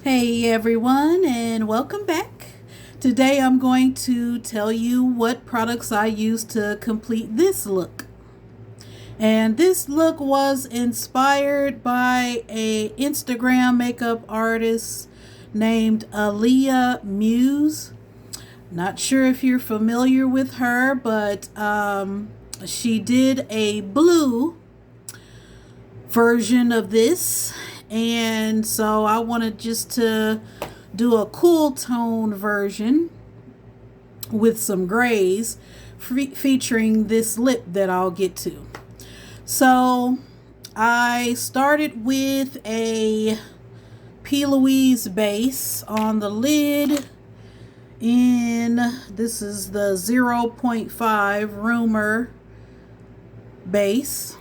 Hey everyone, and welcome back. Today I'm going to tell you what products I used to complete this look. And this look was inspired by a Instagram makeup artist named Aaliyah Muse. Not sure if you're familiar with her, but she did a blue version of this, and so I wanted just to do a cool tone version with some grays featuring this lip that I'll get to. So I started with a P. Louise base on the lid, and this is the 0.5 Rumor base.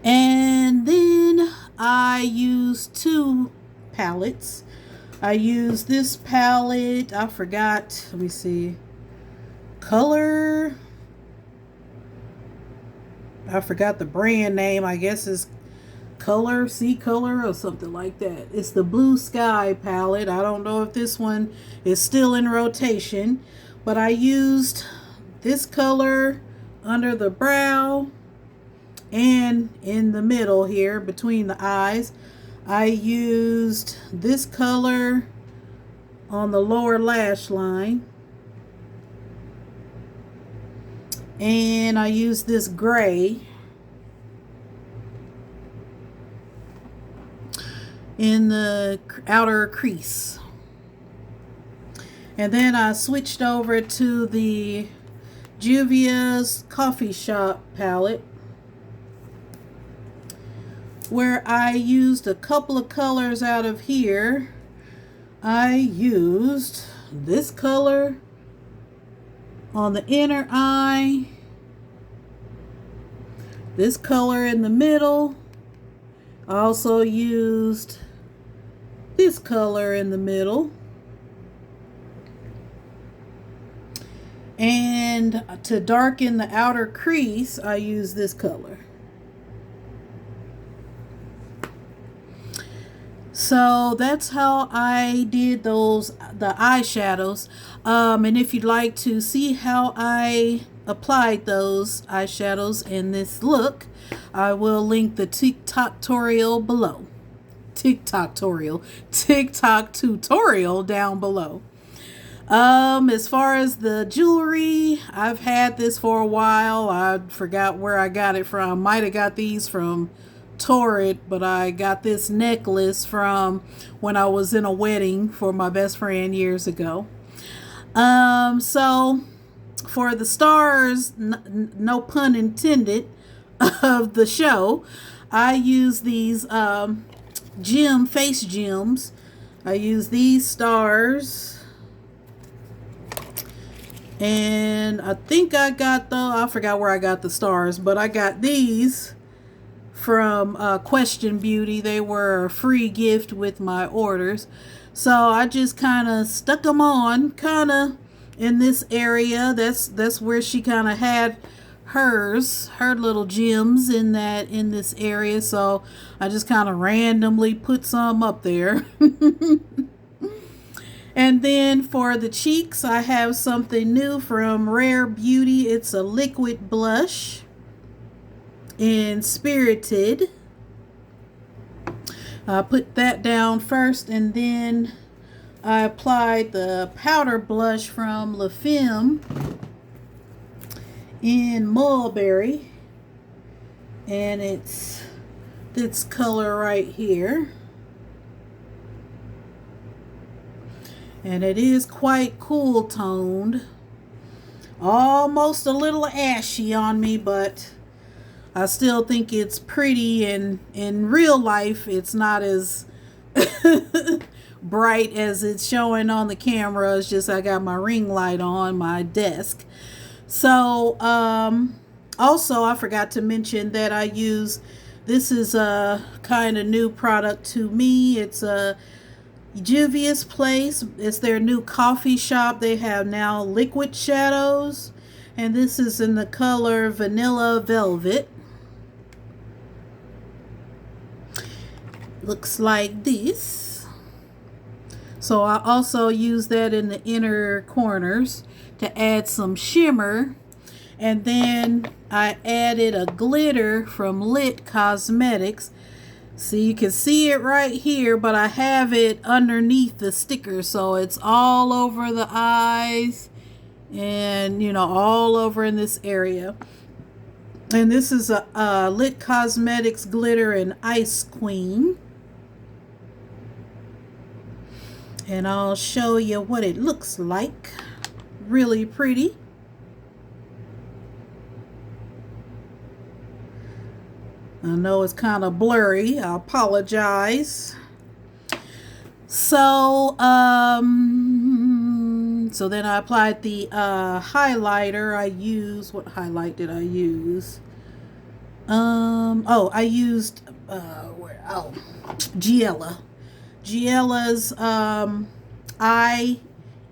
And then I used two palettes. I used this palette, I forgot, let me see, color, I forgot the brand name, I guess is Color, Sea Color or something like that. It's the Blue Sky palette. I don't know if this one is still in rotation, but I used this color under the brow and in the middle here between the eyes. I used this color on the lower lash line, and I used this gray in the outer crease. And then I switched over to the Juvia's Coffee Shop palette, where I used a couple of colors out of here. I used this color on the inner eye, this color in the middle. I also used this color in the middle. And to darken the outer crease, I used this color. So that's how I did the eyeshadows. And if you'd like to see how I applied those eyeshadows in this look, I will link the TikTok tutorial below. TikTok tutorial down below. As far as the jewelry, I've had this for a while. I forgot where I got it from. Might have got these from Torrid, but I got this necklace from when I was in a wedding for my best friend years ago. So for the stars, no pun intended, of the show, I use these face gems. I use these stars, and I think I forgot where I got the stars, but I got these from Question Beauty. They were a free gift with my orders. So I just kind of stuck them on kind of in this area. That's where she kind of had her little gems in this area. So I just kind of randomly put some up there. And then for the cheeks, I have something new from Rare Beauty. It's a liquid blush in Spirited. I put that down first, and then I applied the powder blush from La Femme in Mulberry, and it's this color right here, and it is quite cool toned, almost a little ashy on me, but I still think it's pretty, and in real life it's not as bright as it's showing on the camera. It's just I got my ring light on my desk. So also I forgot to mention that this is a kind of new product to me. It's a Juvia's Place. It's their new coffee shop. They have now liquid shadows, and this is in the color Vanilla Velvet. looks like this. So I also use that in the inner corners to add some shimmer. And then I added a glitter from Lit Cosmetics. See, you can see it right here, but I have it underneath the sticker, so it's all over the eyes and, you know, all over in this area. And this is a Lit Cosmetics glitter in Ice Queen. And I'll show you what it looks like. Really pretty. I know it's kind of blurry. I apologize. So, so then I applied the highlighter. What highlight did I use? I used Giella. Giella's I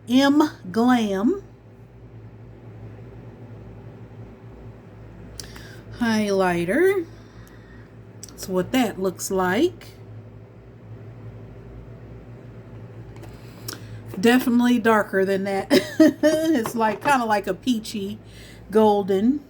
Am Glam highlighter. That's what that looks like. Definitely darker than that. It's like kind of like a peachy golden.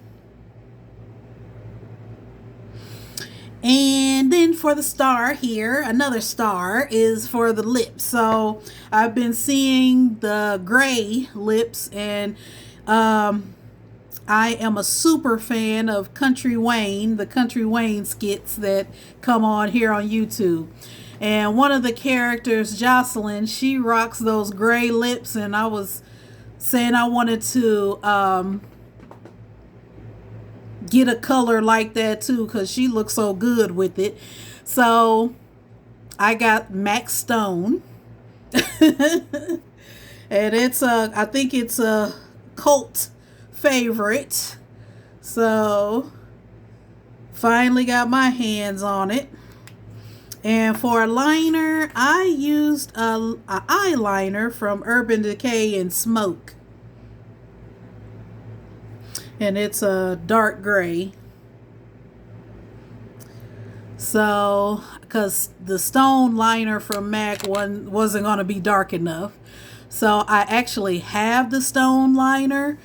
And then for the star here, another star is for the lips. So I've been seeing the gray lips, and I am a super fan of Country Wayne, the Country Wayne skits that come on here on YouTube. And one of the characters, Jocelyn, she rocks those gray lips, and I was saying I wanted to get a color like that too, because she looks so good with it. So I got MAC Stone. And I think it's a cult favorite. So finally got my hands on it. And for a liner, I used a eyeliner from Urban Decay in Smoke. And it's a dark gray. So, because the stone liner from MAC wasn't going to be dark enough. So I actually have the stone liner,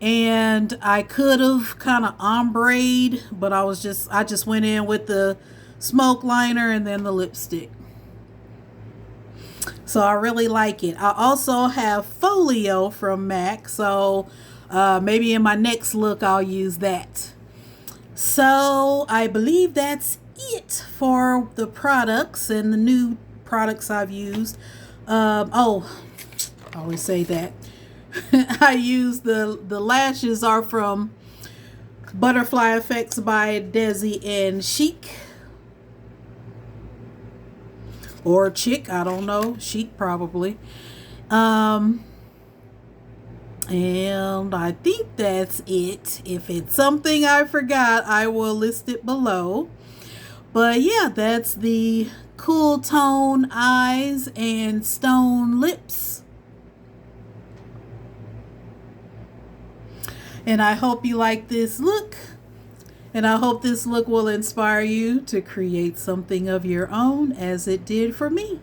and I could have kind of ombre'd, but I just went in with the smoke liner and then the lipstick. So I really like it. I also have Folio from MAC, so maybe in my next look I'll use that. So I believe that's it for the products and the new products I've used. I always say that. I use the lashes are from Butterfly Effects by Desi and Chic. Or Chick, I don't know. Chic probably. And I think that's it. If it's something I forgot, I will list it below. But yeah, that's the Cool Tone Eyes and Stone Lips. And I hope you like this look. And I hope this look will inspire you to create something of your own as it did for me.